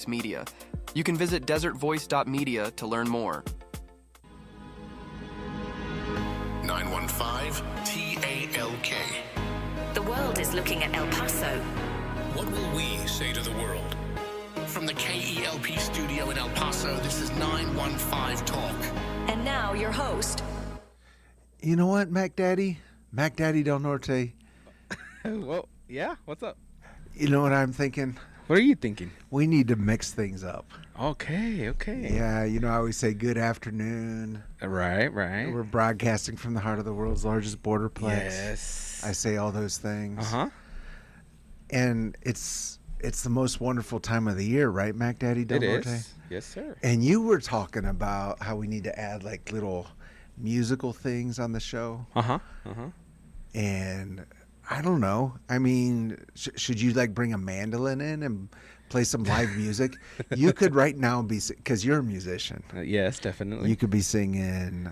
Media. You can visit desertvoice.media to learn more. 915 TALK. The world is looking at El Paso. What will we say to the world? From the KELP studio in El Paso, this is 915 Talk. And now your host. You know what, Mac Daddy Del Norte? Well, yeah, what's up? You know what I'm thinking? What are you thinking? We need to mix things up. Okay. Yeah, you know, I always say good afternoon. Right. We're broadcasting from the heart of the world's largest borderplex. Yes. I say all those things. Uh-huh. And it's the most wonderful time of the year, right, Mac Daddy Del Norte? It is. Yes, sir. And you were talking about how we need to add like little musical things on the show. Uh-huh. And I don't know. I mean, should you like bring a mandolin in and play some live music? You could right now be, because you're a musician. Yes, definitely. You could be singing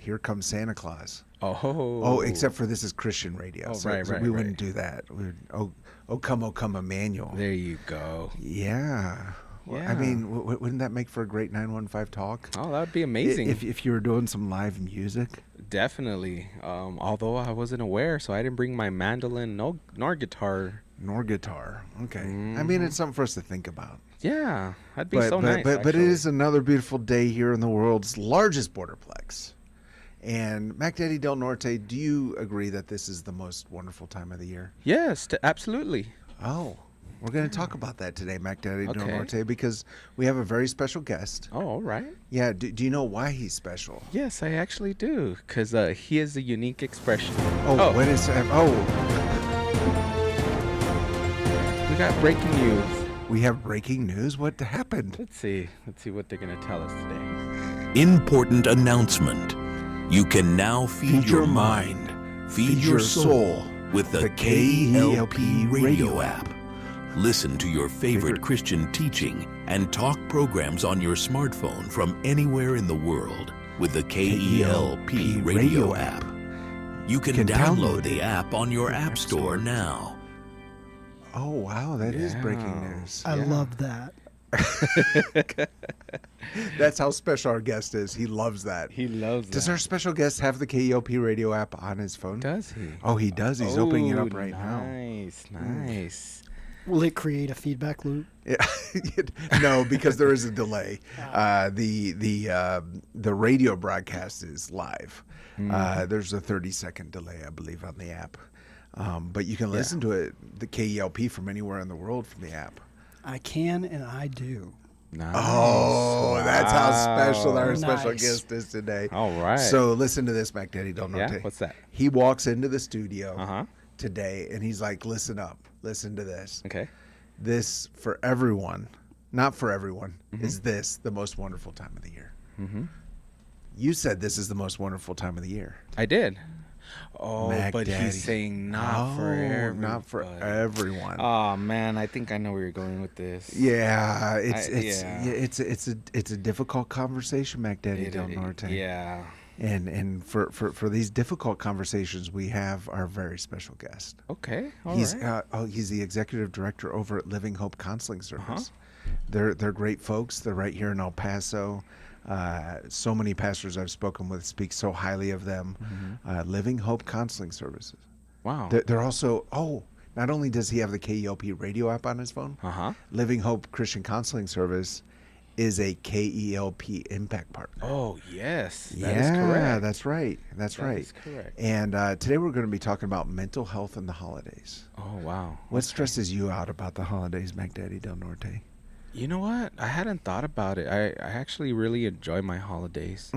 Here Comes Santa Claus. Oh, except for this is Christian radio. Oh, so, right. We wouldn't do that. Oh, come Emmanuel. There you go. Yeah. Well, I mean, wouldn't that make for a great 915 talk? Oh, that would be amazing. If you were doing some live music. Definitely. Although I wasn't aware, so I didn't bring my mandolin nor guitar. Okay. Mm-hmm. I mean, it's something for us to think about. Yeah, that'd be so nice. But it is another beautiful day here in the world's largest borderplex. And Mac Daddy Del Norte, do you agree that this is the most wonderful time of the year? Yes, absolutely. Oh, we're going to talk about that today, Mac Daddy Del Okay. Norte, because we have a very special guest. Oh, all right. Yeah, do you know why he's special? Yes, I actually do, because he is a unique expression. What is... We got breaking news. We have breaking news? What happened? Let's see what they're going to tell us today. Important announcement. You can now feed your mind, feed your soul with the KELP radio app. Listen to your favorite Christian teaching and talk programs on your smartphone from anywhere in the world with the KELP radio app. You can download the app on your app store now. Oh, wow, that is breaking news. I love that. That's how special our guest is. He loves that. He loves that. Does our special guest have the KELP radio app on his phone? Does he? Oh, he does. He's opening it up right now. Nice. Will it create a feedback loop? Yeah. No, because there is a delay. The radio broadcast is live. There's a 30-second delay, I believe, on the app. But you can listen to it, the KELP, from anywhere in the world from the app. I can and I do. Nice. Oh, that's how special our special Nice. guest is today. All right. So listen to this, Mac Daddy Del Norte. Yeah, what's that? He walks into the studio Uh-huh. today, and he's like, listen up. Listen to this. Okay. This, for everyone, not for everyone, is this the most wonderful time of the year. Mm-hmm. You said this is the most wonderful time of the year. I did. Oh, Mac but Daddy. he's saying not for everyone. Not for everyone. Oh man, I think I know where you're going with this. Yeah, it's a difficult conversation, Mac Daddy Del Norte. Yeah. And for these difficult conversations, we have our very special guest. Okay. He's the executive director over at Living Hope Counseling Service. They're great folks. They're right here in El Paso. So many pastors I've spoken with speak so highly of them. Living Hope Counseling Services. Wow. They're also, not only does he have the KELP radio app on his phone, Living Hope Christian Counseling Service is a KELP impact partner. Oh, yes. That is correct. That's right. That's right. That is correct. And today we're going to be talking about mental health and the holidays. Oh, wow. What stresses you out about the holidays, Mac Daddy Del Norte? You know what? I hadn't thought about it. I actually really enjoy my holidays.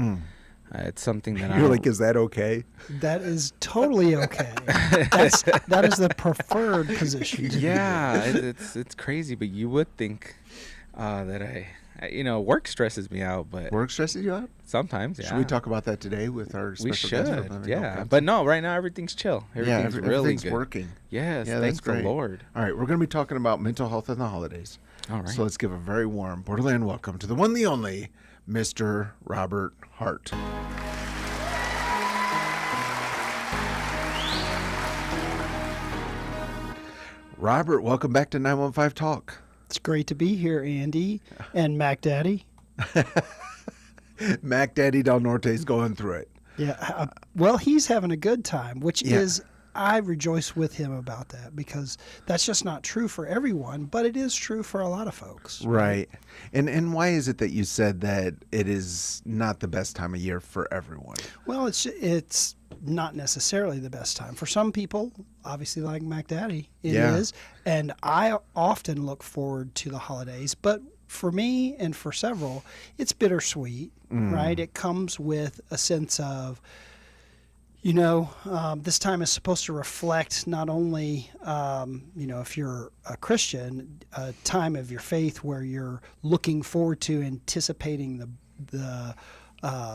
It's something that You're like, is that okay? That is totally okay. That is the preferred position. Yeah, it's crazy, but you would think that work stresses me out, but Work stresses you out? sometimes, yeah. Should we talk about that today with our special We guest should, from Living Hope yeah. Counseling? But no, right now everything's chill. Everything's really everything's good. working. Yes, Yeah, thanks that's great. the Lord. All right, we're going to be talking about mental health and the holidays. All right. So let's give a very warm Borderland welcome to the one, the only, Mr. Robert Hart. Robert, welcome back to 915 Talk. It's great to be here, Andy and Mac Daddy. Mac Daddy Del Norte's going through it. Yeah. Well, he's having a good time, which Yeah. is, I rejoice with him about that, because that's just not true for everyone, but it is true for a lot of folks. Right. And why is it that you said that it is not the best time of year for everyone? Well, it's not necessarily the best time. For some people, obviously like Mac Daddy, it is. Yeah. And I often look forward to the holidays, but for me and for several, it's bittersweet, right? It comes with a sense of, this time is supposed to reflect not only, if you're a Christian, a time of your faith where you're looking forward to anticipating the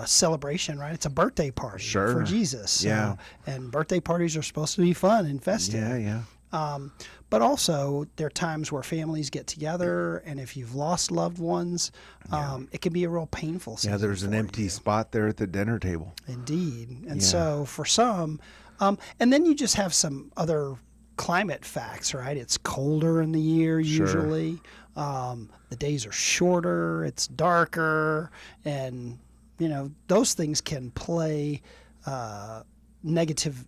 celebration, right? It's a birthday party for Jesus. So, Yeah. and birthday parties are supposed to be fun and festive. Yeah. But also, there are times where families get together, and if you've lost loved ones, it can be a real painful season. Yeah, there's an for empty you. spot there at the dinner table. Indeed. And Yeah. so for some, and then you just have some other climate facts, right? It's colder in the year Sure. usually. The days are shorter, it's darker, and, those things can play negative.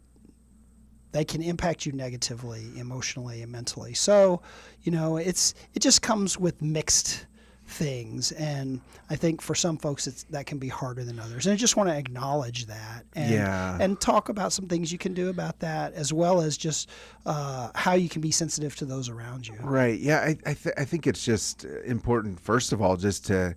They can impact you negatively, emotionally and mentally. So, it just comes with mixed things, and I think for some folks that can be harder than others. And I just want to acknowledge that, and talk about some things you can do about that, as well as just how you can be sensitive to those around you. Right. Yeah, I think it's just important, first of all, just to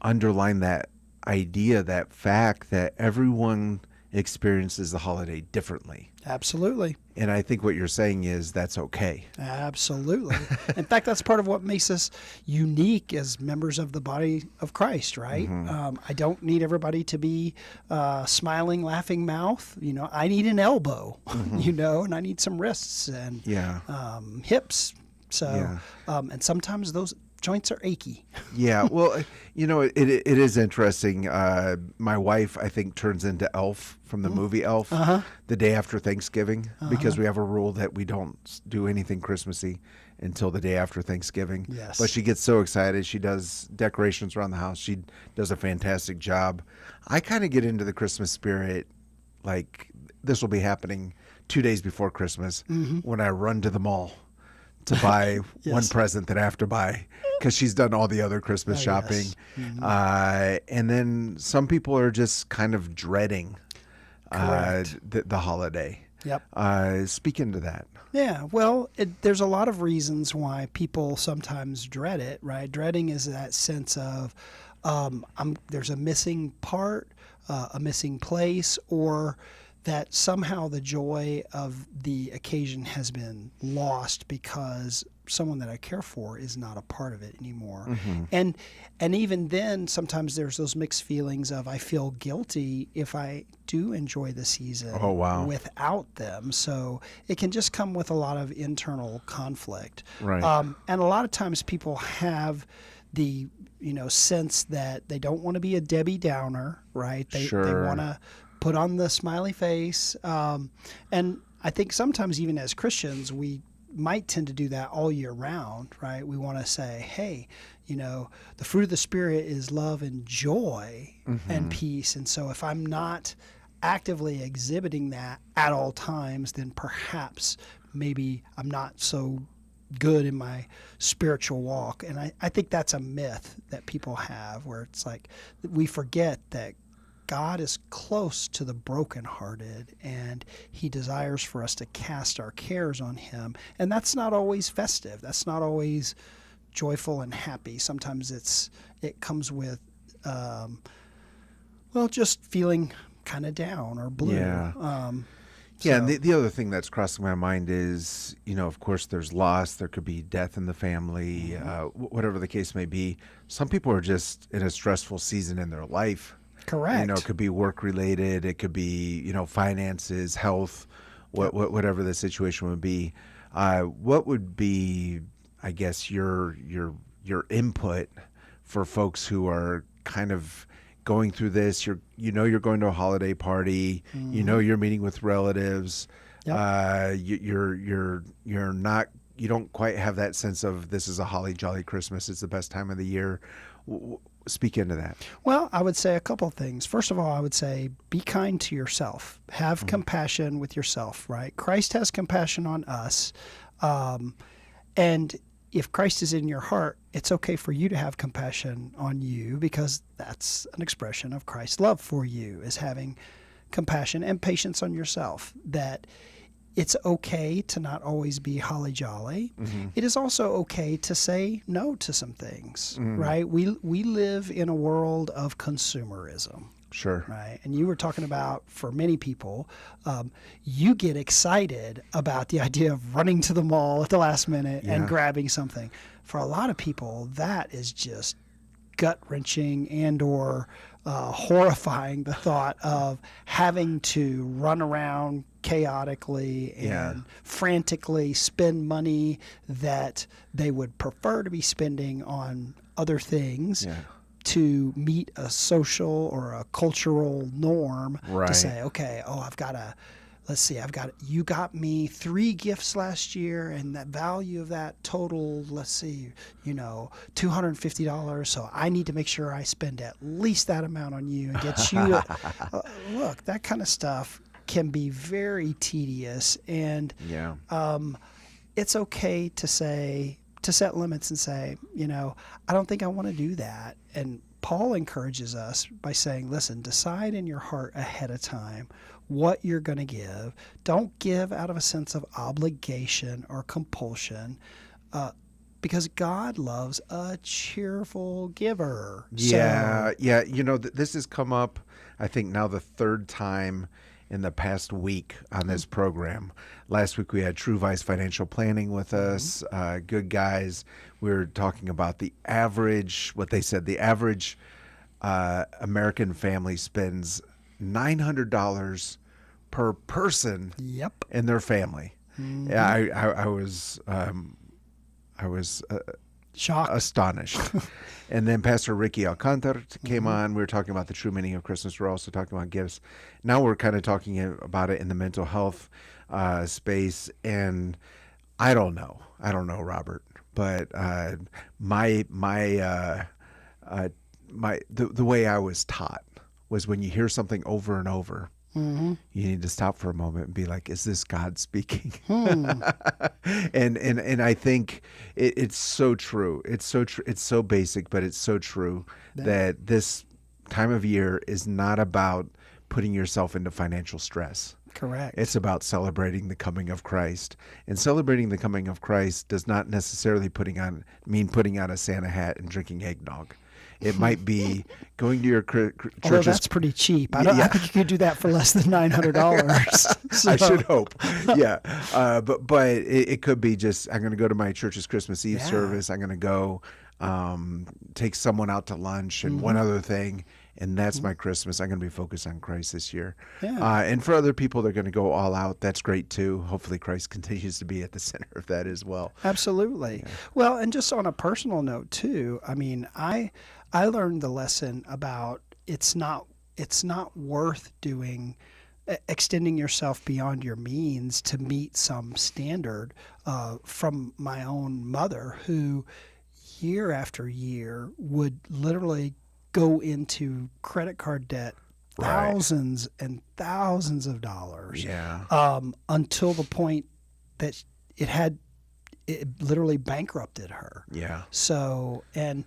underline that idea, that fact that everyone experiences the holiday differently. Absolutely. And I think what you're saying is that's okay. Absolutely. In fact, that's part of what makes us unique as members of the body of Christ, right? I don't need everybody to be smiling, laughing mouth. I need an elbow, and I need some wrists and hips. So, and sometimes those joints are achy. Yeah, well, it is interesting. My wife, I think, turns into Elf from the movie Elf the day after Thanksgiving, because we have a rule that we don't do anything Christmassy until the day after Thanksgiving. Yes. But she gets so excited. She does decorations around the house. She does a fantastic job. I kind of get into the Christmas spirit, like this will be happening 2 days before Christmas when I run to the mall to buy one present that I have to buy, because she's done all the other Christmas shopping. Yes. And then some people are just kind of dreading the holiday. Yep. Speak into that. Yeah, well, there's a lot of reasons why people sometimes dread it, right? Dreading is that sense of there's a missing part, a missing place, or that somehow the joy of the occasion has been lost because someone that I care for is not a part of it anymore. And even then, sometimes there's those mixed feelings of I feel guilty if I do enjoy the season without them. So it can just come with a lot of internal conflict. Right. And a lot of times people have the sense that they don't want to be a Debbie Downer, right? They want to put on the smiley face. And I think sometimes even as Christians, we might tend to do that all year round, right? We want to say, hey, the fruit of the Spirit is love and joy and peace. And so if I'm not actively exhibiting that at all times, then perhaps maybe I'm not so good in my spiritual walk. And I think that's a myth that people have, where it's like we forget that God is close to the brokenhearted, and he desires for us to cast our cares on him. And that's not always festive. That's not always joyful and happy. Sometimes it comes with, just feeling kind of down or blue. Yeah. And the other thing that's crossing my mind is, of course, there's loss. There could be death in the family, whatever the case may be. Some people are just in a stressful season in their life. Correct. It could be work related. It could be, finances, health, whatever the situation would be. What would be, I guess, your input for folks who are kind of going through this? You're going to a holiday party. You're meeting with relatives. Yep. You're not you don't quite have that sense of this is a holly jolly Christmas. It's the best time of the year. Speak into that. Well, I would say a couple of things. First of all, I would say be kind to yourself. Have compassion with yourself, right? Christ has compassion on us. And if Christ is in your heart, it's okay for you to have compassion on you, because that's an expression of Christ's love for you, is having compassion and patience on yourself. That it's okay to not always be holly jolly. It is also okay to say no to some things, right? We live in a world of consumerism. Sure. Right. And you were talking about, for many people, you get excited about the idea of running to the mall at the last minute and grabbing something. For a lot of people, that is just gut-wrenching and or horrifying, the thought of having to run around chaotically and frantically spend money that they would prefer to be spending on other things to meet a social or a cultural norm, to say, okay, you got me 3 gifts last year, and that value of that total, $250. So I need to make sure I spend at least that amount on you and get you. Look, that kind of stuff can be very tedious, and it's okay to set limits and say, I don't think I want to do that. And Paul encourages us by saying, listen, decide in your heart ahead of time what you're going to give. Don't give out of a sense of obligation or compulsion, because God loves a cheerful giver. Yeah. This has come up, I think, now the 3rd time in the past week on this program. Last week we had True Vice Financial Planning with us, good guys. We were talking about the average American family spends $900 per person in their family. Yeah, I was shocked, astonished. And then Pastor Ricky Alcantara came on. We were talking about the true meaning of Christmas. We're also talking about gifts. Now we're kind of talking about it in the mental health space. And I don't know, Robert, but the way I was taught was, when you hear something over and over, you need to stop for a moment and be like, is this God speaking? And I think it's so true. It's so true. It's so basic, but it's so true that this time of year is not about putting yourself into financial stress. Correct. It's about celebrating the coming of Christ. And celebrating the coming of Christ does not necessarily mean putting on a Santa hat and drinking eggnog. It might be going to your church's... Although that's pretty cheap. I think you could do that for less than $900. So. I should hope. Yeah. But it could be just, I'm going to go to my church's Christmas Eve service. I'm going to go take someone out to lunch and one other thing. And that's my Christmas. I'm going to be focused on Christ this year. Yeah. And for other people, they're going to go all out. That's great too. Hopefully Christ continues to be at the center of that as well. Absolutely. Yeah. Well, and just on a personal note too, I mean, I learned the lesson about it's not worth extending yourself beyond your means to meet some standard, from my own mother, who year after year would literally go into credit card debt, thousands and thousands of dollars, until the point that it literally bankrupted her. Yeah. So, and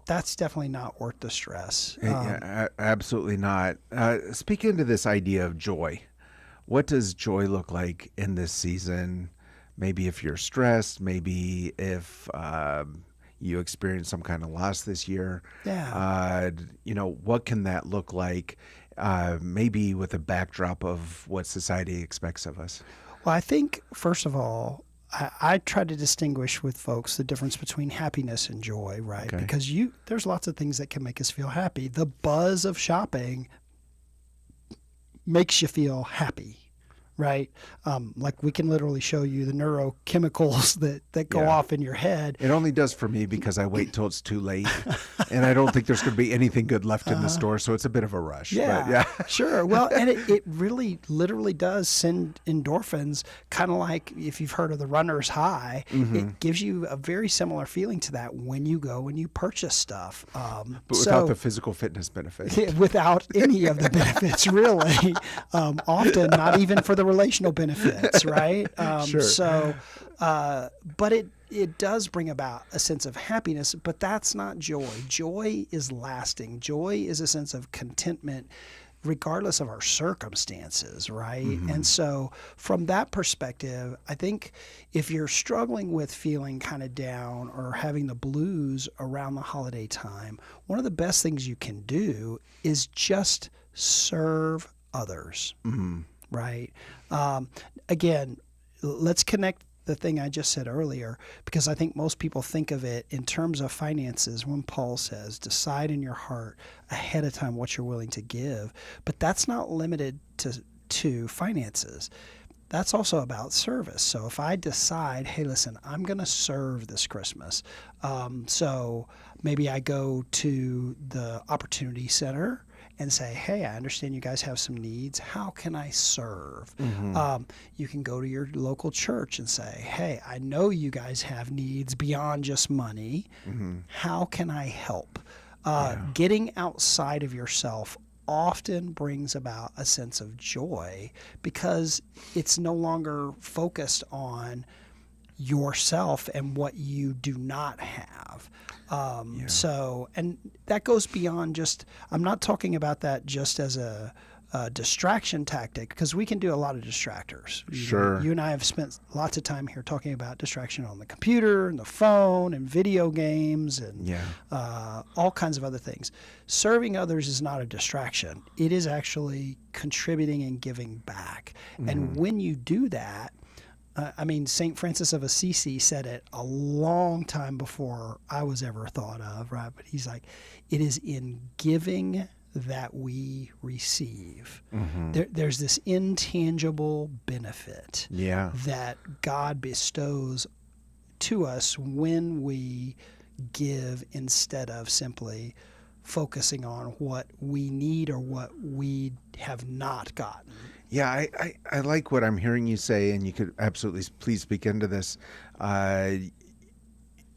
that's definitely not worth the stress. Absolutely not. Speaking to this idea of joy, what does joy look like in this season? Maybe if you're stressed, maybe if you experience some kind of loss this year. Yeah. What can that look like? Maybe with a backdrop of what society expects of us. Well, I think, first of all, I try to distinguish with folks the difference between happiness and joy, right? Okay. Because there's lots of things that can make us feel happy. The buzz of shopping makes you feel happy, right? Like we can literally show you the neurochemicals that go off in your head. It only does for me because I wait till it's too late, and I don't think there's going to be anything good left in the store, so it's a bit of a rush. Yeah, but yeah. Sure. Well, and it really literally does send endorphins, kind of like if you've heard of the runner's high. It gives you a very similar feeling to that when you go and you purchase stuff. But without the physical fitness benefit. Without any of the benefits, really. Often not even for the relational benefits, right? Sure. So, but it does bring about a sense of happiness, but that's not joy. Joy is lasting. Joy is a sense of contentment regardless of our circumstances, right? And so from that perspective, I think if you're struggling with feeling kind of down or having the blues around the holiday time, one of the best things you can do is just serve others, right? Again, let's connect the thing I just said earlier, because I think most people think of it in terms of finances when Paul says, decide in your heart ahead of time what you're willing to give. But that's not limited to finances. That's also about service. So if I decide, hey, listen, I'm going to serve this Christmas. So maybe I go to the Opportunity Center and say, hey, I understand you guys have some needs. How can I serve? You can go to your local church and say, hey, I know you guys have needs beyond just money. How can I help? Getting outside of yourself often brings about a sense of joy because it's no longer focused on yourself and what you do not have. So, and that goes beyond just, I'm not talking about that just as a distraction tactic, because we can do a lot of distractors. You and I have spent lots of time here talking about distraction on the computer and the phone and video games and all kinds of other things. Serving others is not a distraction. It is actually contributing and giving back. And when you do that, St. Francis of Assisi said it a long time before I was ever thought of, right? But he's like, it is in giving that we receive. There's this intangible benefit that God bestows to us when we give instead of simply focusing on what we need or what we have not gotten. Yeah, I like what I'm hearing you say, and you could absolutely please speak into this.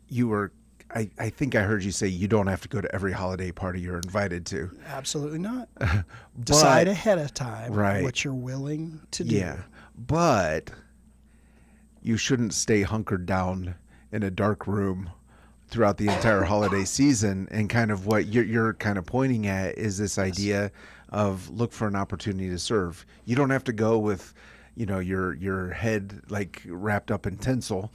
You were, I think I heard you say you don't have to go to every holiday party you're invited to. Absolutely not. Decide ahead of time what you're willing to do. Yeah, but you shouldn't stay hunkered down in a dark room throughout the entire holiday season. And kind of what you're kind of pointing at is this idea of look for an opportunity to serve. You don't have to go with, your head like wrapped up in tinsel,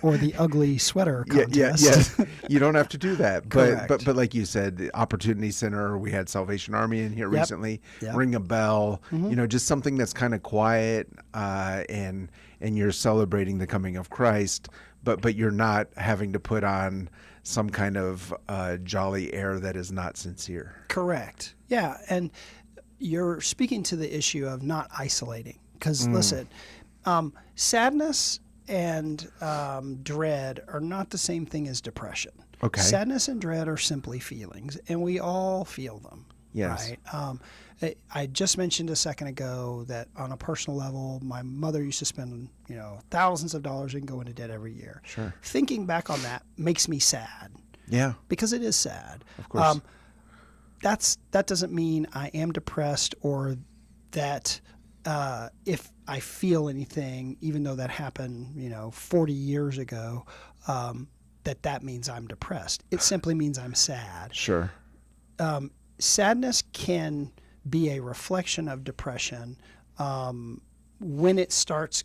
or the ugly sweater contest. Yes. You don't have to do that. Correct. But like you said, the Opportunity Center. We had Salvation Army in here recently. Ring a bell. Just something that's kind of quiet, and you're celebrating the coming of Christ. But you're not having to put on some kind of jolly air that is not sincere. Correct. Yeah, and you're speaking to the issue of not isolating. Because listen, sadness and dread are not the same thing as depression. Okay. Sadness and dread are simply feelings, and we all feel them. Yes. Right. I just mentioned a second ago that on a personal level, my mother used to spend, thousands of dollars and go into debt every year. Sure. Thinking back on that makes me sad. Yeah. Because it is sad. Of course. That doesn't mean I am depressed or that if I feel anything, even though that happened, 40 years ago, that means I'm depressed. It simply means I'm sad. Sure. Sadness can be a reflection of depression when it starts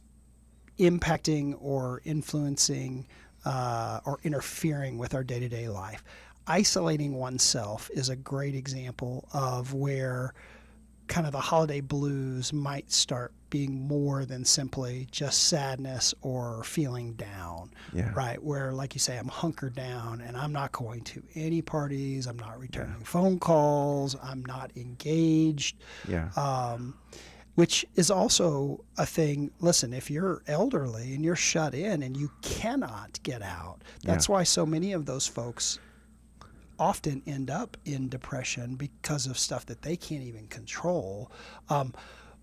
impacting or influencing or interfering with our day-to-day life. Isolating oneself is a great example of where kind of the holiday blues might start being more than simply just sadness or feeling down, right? Where, like you say, I'm hunkered down and I'm not going to any parties, I'm not returning phone calls, I'm not engaged. which is also a thing. Listen, if you're elderly and you're shut in and you cannot get out, that's why so many of those folks often end up in depression because of stuff that they can't even control.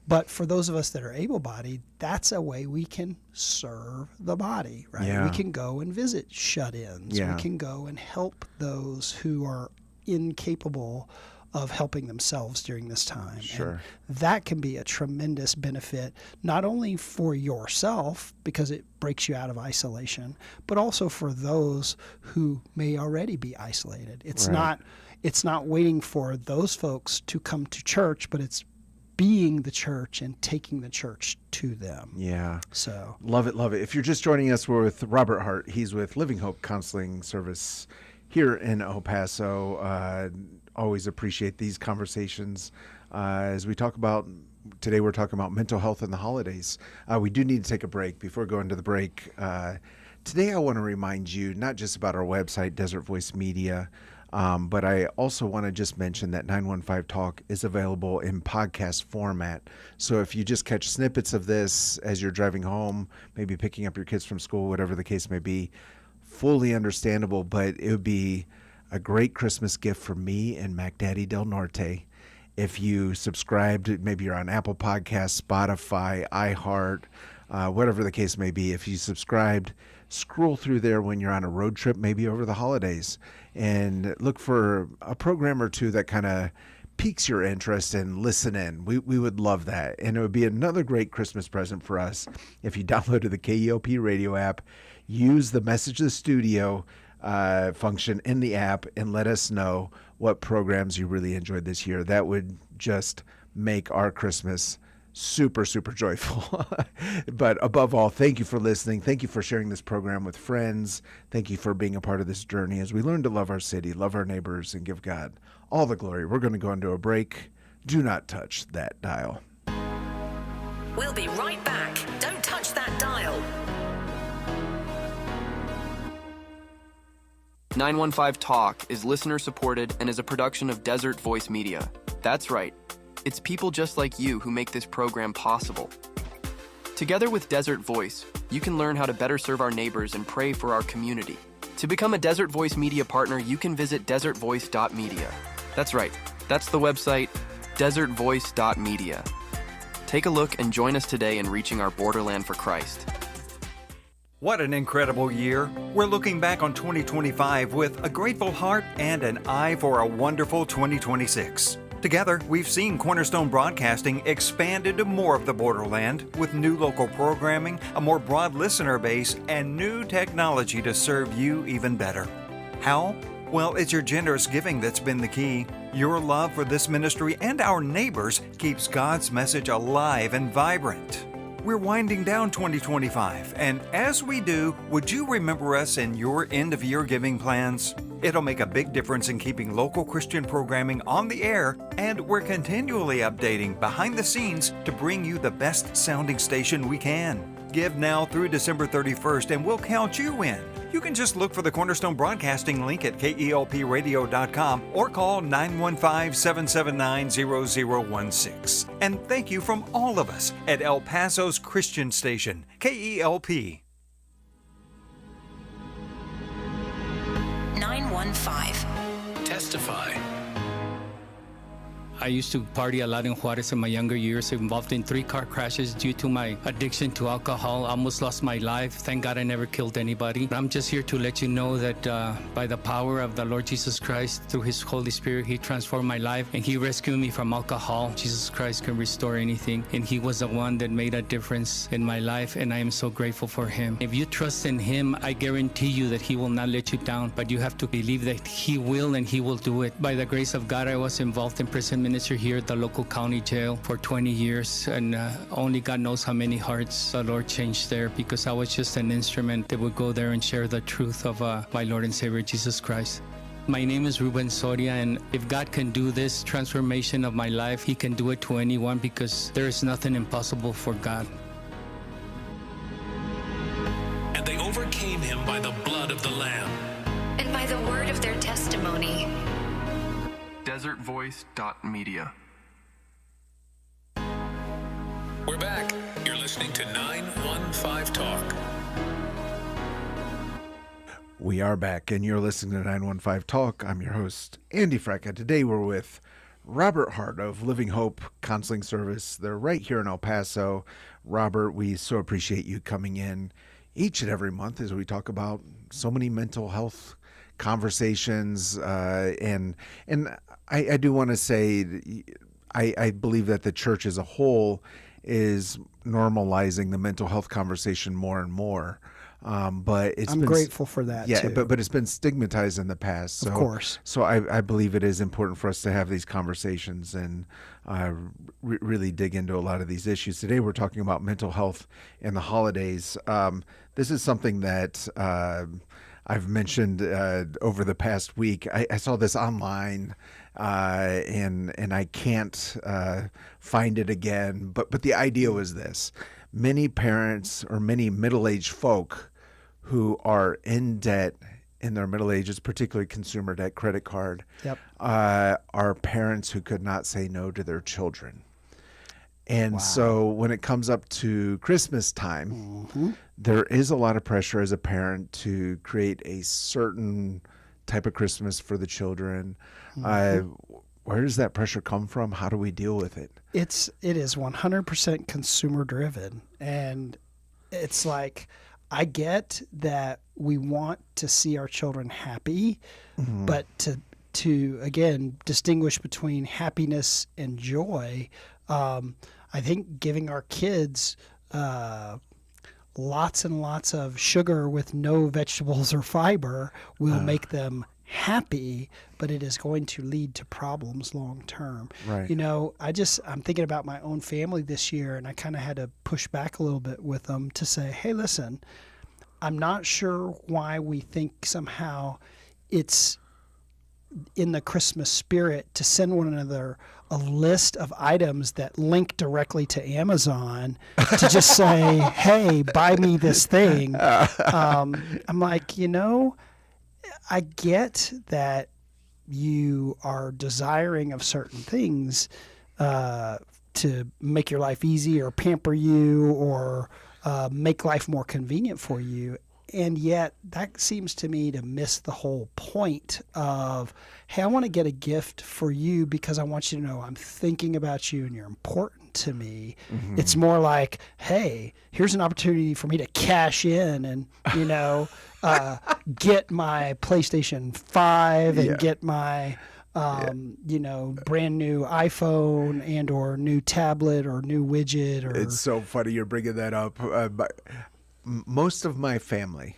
But for those of us that are able-bodied, that's a way we can serve the body, right? Yeah. We can go and visit shut-ins. Yeah. We can go and help those who are incapable of helping themselves during this time. Sure. And that can be a tremendous benefit, not only for yourself, because it breaks you out of isolation, but also for those who may already be isolated. It's not waiting for those folks to come to church, but it's being the church and taking the church to them. Yeah. So love it, love it. If you're just joining us, we're with Robert Hart. He's with Living Hope Counseling Service here in El Paso. Always appreciate these conversations. As we talk about, today we're talking about mental health in the holidays. We do need to take a break. Before going to the break, today I want to remind you not just about our website, Desert Voice Media, but I also want to just mention that 915 Talk is available in podcast format. So if you just catch snippets of this as you're driving home, maybe picking up your kids from school, whatever the case may be, fully understandable, but it would be a great Christmas gift for me and Mac Daddy Del Norte if you subscribed. Maybe you're on Apple Podcasts, Spotify, iHeart, whatever the case may be. If you subscribed, scroll through there when you're on a road trip, maybe over the holidays, and look for a program or two that kind of piques your interest and listen in. We would love that. And it would be another great Christmas present for us if you downloaded the KELP radio app, use the Message to the Studio function in the app, and let us know what programs you really enjoyed this year. That would just make our Christmas super, super joyful. But above all, thank you for listening. Thank you for sharing this program with friends. Thank you for being a part of this journey as we learn to love our city, love our neighbors, and give God all the glory. We're going to go into a break. Do not touch that dial. We'll be right back. Don't touch that dial. 915 Talk is listener supported and is a production of Desert Voice Media. That's right. It's people just like you who make this program possible. Together with Desert Voice, you can learn how to better serve our neighbors and pray for our community. To become a Desert Voice Media partner, you can visit desertvoice.media. That's right. That's the website, desertvoice.media. Take a look and join us today in reaching our borderland for Christ. What an incredible year. We're looking back on 2025 with a grateful heart and an eye for a wonderful 2026. Together, we've seen Cornerstone Broadcasting expand into more of the borderland with new local programming, a more broad listener base, and new technology to serve you even better. How? Well, it's your generous giving that's been the key. Your love for this ministry and our neighbors keeps God's message alive and vibrant. We're winding down 2025, and as we do, would you remember us in your end-of-year giving plans? It'll make a big difference in keeping local Christian programming on the air, and we're continually updating behind the scenes to bring you the best sounding station we can. Give now through December 31st, and we'll count you in. You can just look for the Cornerstone Broadcasting link at KELPradio.com or call 915-779-0016. And thank you from all of us at El Paso's Christian Station, KELP. 915. Testify. I used to party a lot in Juarez in my younger years, involved in 3 car crashes due to my addiction to alcohol. I almost lost my life. Thank God I never killed anybody. I'm just here to let you know that by the power of the Lord Jesus Christ, through His Holy Spirit, He transformed my life and He rescued me from alcohol. Jesus Christ can restore anything, and He was the one that made a difference in my life, and I am so grateful for Him. If you trust in Him, I guarantee you that He will not let you down, but you have to believe that He will, and He will do it. By the grace of God, I was involved in prison ministry here at the local county jail for 20 years, and only God knows how many hearts the Lord changed there, because I was just an instrument that would go there and share the truth of my Lord and Savior Jesus Christ. My name is Ruben Soria, and if God can do this transformation of my life, He can do it to anyone, because there is nothing impossible for God. And they overcame him by the blood of the Lamb And by the word of their testimony. Desertvoice.media. We're back. You're listening to 915 Talk. We are back, and you're listening to 915 Talk. I'm your host, Andy Fracca. Today we're with Robert Hart of Living Hope Counseling Service. They're right here in El Paso. Robert, we so appreciate you coming in each and every month as we talk about so many mental health conversations. And I do want to say, I believe that the church as a whole is normalizing the mental health conversation more and more. But I'm grateful for that. Yeah, too. but it's been stigmatized in the past. So, of course. So I believe it is important for us to have these conversations and really dig into a lot of these issues. Today we're talking about mental health and the holidays. This is something that I've mentioned over the past week. I saw this online, and I can't find it again. But the idea was this: many parents or many middle-aged folk who are in debt in their middle ages, particularly consumer debt, credit card, are parents who could not say no to their children. And so when it comes up to Christmas time, there is a lot of pressure as a parent to create a certain type of Christmas for the children. Where does that pressure come from? How do we deal with it? It is 100% consumer driven. And it's like, I get that we want to see our children happy, but to again distinguish between happiness and joy, I think giving our kids lots and lots of sugar with no vegetables or fiber will make them happy, but it is going to lead to problems long term. Right. You know, I'm thinking about my own family this year, and I kind of had to push back a little bit with them to say, hey, listen, I'm not sure why we think somehow it's in the Christmas spirit to send one another a list of items that link directly to Amazon to just say, hey, buy me this thing. I'm like, I get that you are desiring of certain things to make your life easy or pamper you or make life more convenient for you. And yet that seems to me to miss the whole point of, hey, I want to get a gift for you because I want you to know I'm thinking about you and you're important to me. It's more like, hey, here's an opportunity for me to cash in and, get my PlayStation 5 and get my, brand new iPhone and or new tablet or new widget. Or It's so funny you're bringing that up. But most of my family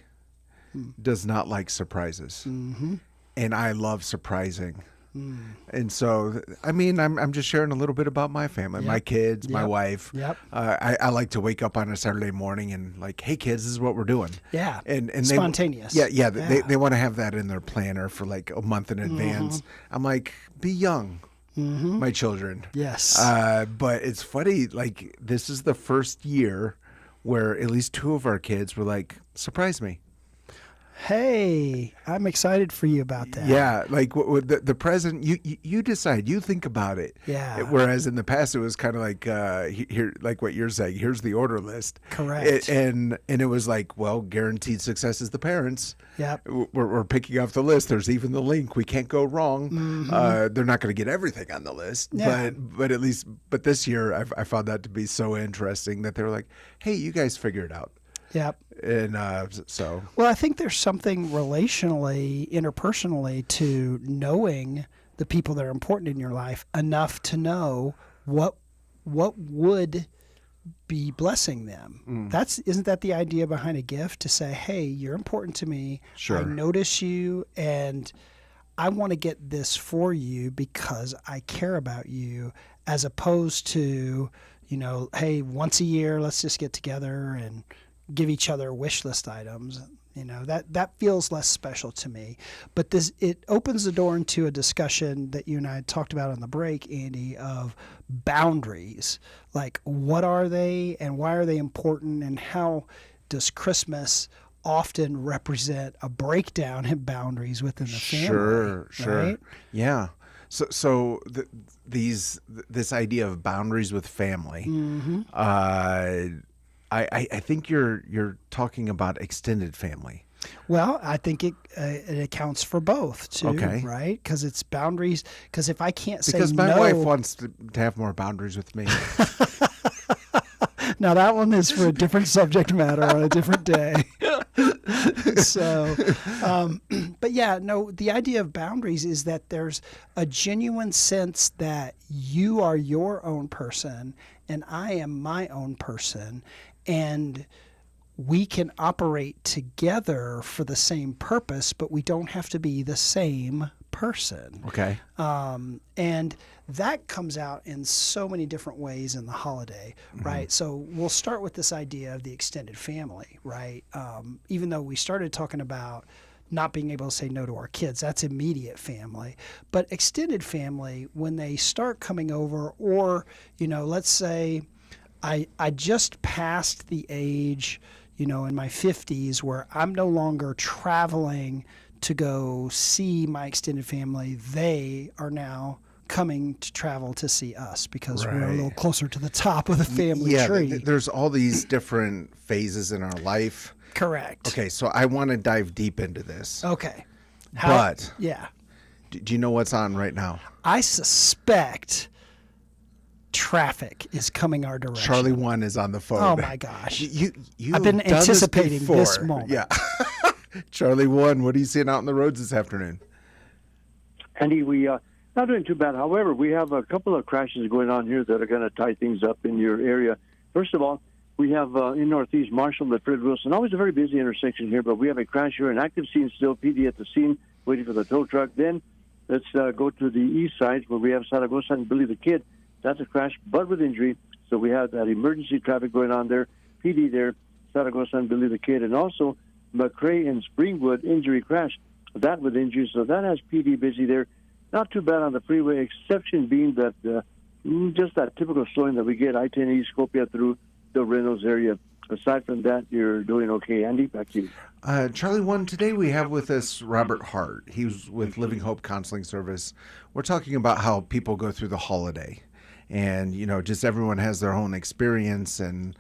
does not like surprises, and I love surprising. And so, I mean, I'm just sharing a little bit about my family, my kids, my wife. I like to wake up on a Saturday morning and like, hey kids, this is what we're doing. Yeah. And spontaneous. They want to have that in their planner for like a month in advance. I'm like, be young, my children. Yes. But it's funny, like this is the first year where at least two of our kids were like, surprise me. Hey, I'm excited for you about that. Yeah, like the present, you decide, you think about it. Yeah. Whereas in the past, it was kind of like here, like what you're saying. Here's the order list. Correct. And it was like, well, guaranteed success is the parents. Yep. We're picking off the list. There's even the link. We can't go wrong. They're not going to get everything on the list, but at least, but this year I found that to be so interesting that they were like, hey, you guys figure it out. Yep. And so. Well, I think there's something relationally, interpersonally, to knowing the people that are important in your life enough to know what would be blessing them. Isn't that the idea behind a gift? To say, hey, you're important to me. Sure. I notice you, and I want to get this for you because I care about you, as opposed to, hey, once a year, let's just get together and give each other wish list items. That feels less special to me. But it opens the door into a discussion that you and I talked about on the break, Andy, of boundaries. Like, what are they and why are they important, and how does Christmas often represent a breakdown in boundaries within the family? Sure. Right? Yeah. This idea of boundaries with family. Mm-hmm. I think you're talking about extended family. Well, I think it accounts for both too, Okay. right? Because it's boundaries. Because if I can't say Because my no, wife wants to have more boundaries with me. now that one is for a different subject matter on a different day. So, but yeah, no, the idea of boundaries is that there's a genuine sense that you are your own person and I am my own person, and we can operate together for the same purpose, but we don't have to be the same person. Okay. And that comes out in so many different ways in the holiday, right? So we'll start with this idea of the extended family, right? Even though we started talking about not being able to say no to our kids, that's immediate family. But extended family, when they start coming over, or, let's say I just passed the age, in my 50s where I'm no longer traveling to go see my extended family. They are now coming to travel to see us because we're a little closer to the top of the family tree. There's all these different phases in our life. Correct. Okay, so I want to dive deep into this. Okay. Do you know what's on right now? I suspect traffic is coming our direction. Charlie 1 is on the phone. Oh my gosh. You've I've been done this anticipating before. this moment. Yeah. Charlie 1, what are you seeing out on the roads this afternoon? Andy, we not doing too bad. However, we have a couple of crashes going on here that are going to tie things up in your area. First of all, we have in Northeast Marshall at Fred Wilson, always a very busy intersection here, but we have a crash here, an active scene still, PD at the scene, waiting for the tow truck. Then let's go to the east side where we have Zaragoza and Billy the Kid. That's a crash, but with injury. So we have that emergency traffic going on there, PD there, Zaragoza and Billy the Kid, and also McRae and Springwood injury crash, that with injury. So that has PD busy there. Not too bad on the freeway, exception being that just that typical slowing that we get, I-10 East, Scopia through the Reynolds area. Aside from that, you're doing okay. Andy, back to you. Charlie 1, today we have with us Robert Hart. He's with Living Hope Counseling Service. We're talking about how people go through the holiday. And, just everyone has their own experience and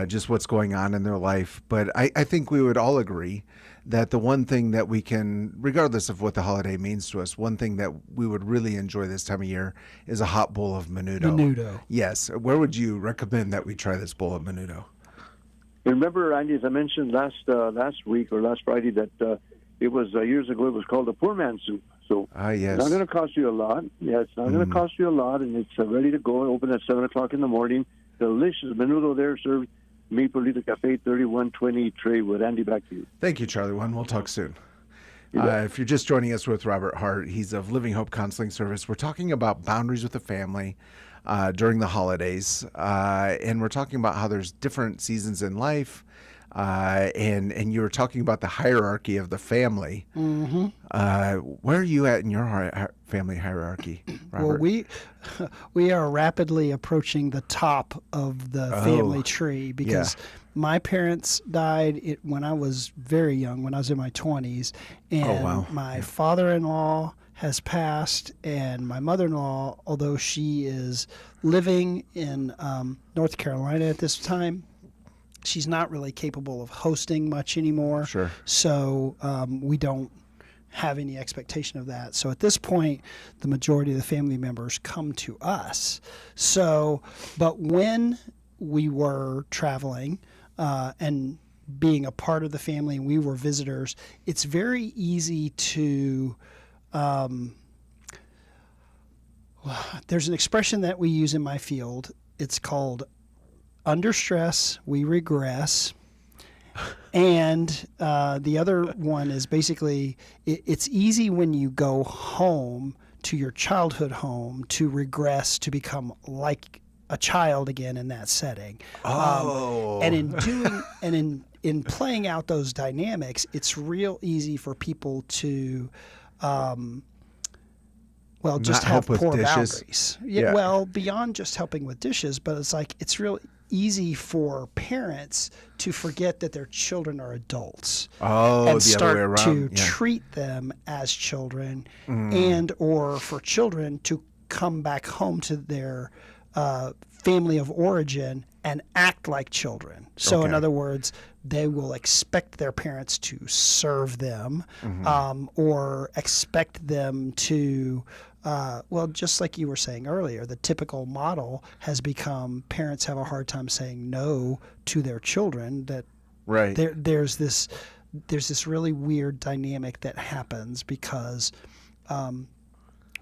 just what's going on in their life. But I think we would all agree that the one thing that we can, regardless of what the holiday means to us, one thing that we would really enjoy this time of year is a hot bowl of menudo. Menudo. Yes. Where would you recommend that we try this bowl of menudo? Remember, Andy, as I mentioned last week or last Friday, that it was years ago, it was called the poor man's soup. So yes. It's not going to cost you a lot. Yeah, it's not going to cost you a lot, and it's ready to go. Open at 7 o'clock in the morning. Delicious menudo there, served Maple Leaf Cafe, 3120 Traywood. Andy, back to you. Thank you, Charlie 1. We'll talk soon. If you're just joining us with Robert Hart, he's of Living Hope Counseling Service. We're talking about boundaries with the family during the holidays, and we're talking about how there's different seasons in life. And you were talking about the hierarchy of the family. Mm-hmm. Where are you at in your family hierarchy, Robert? Well, we are rapidly approaching the top of the family tree because my parents died when I was very young, when I was in my 20s. And my father-in-law has passed, and my mother-in-law, although she is living in North Carolina at this time, she's not really capable of hosting much anymore. Sure. So we don't have any expectation of that. So at this point, the majority of the family members come to us. So, but when we were traveling and being a part of the family and we were visitors, it's very easy to there's an expression that we use in my field. It's called under stress, we regress. And the other one is basically, it's easy when you go home to your childhood home to regress, to become like a child again in that setting. And in doing, and in playing out those dynamics, it's real easy for people to, just have poor boundaries. Yeah. Well, beyond just helping with dishes, but it's like, it's real easy for parents to forget that their children are adults Oh, and the other way start to around. Yeah. treat them as children, and or for children to come back home to their family of origin and act like children. So in Okay. other words, they will expect their parents to serve them, or expect them to, well, just like you were saying earlier, the typical model has become parents have a hard time saying no to their children. That Right. there's this really weird dynamic that happens because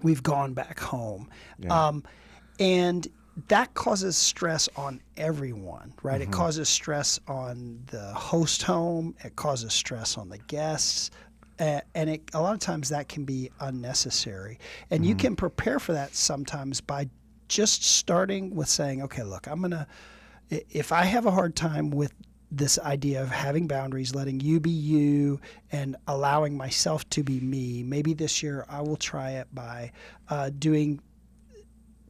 we've gone back home. Yeah. And that causes stress on everyone, right? It causes stress on the host home. It causes stress on the guests. And a lot of times that can be unnecessary. And you can prepare for that sometimes by just starting with saying, okay, look, if I have a hard time with this idea of having boundaries, letting you be you and allowing myself to be me, maybe this year I will try it by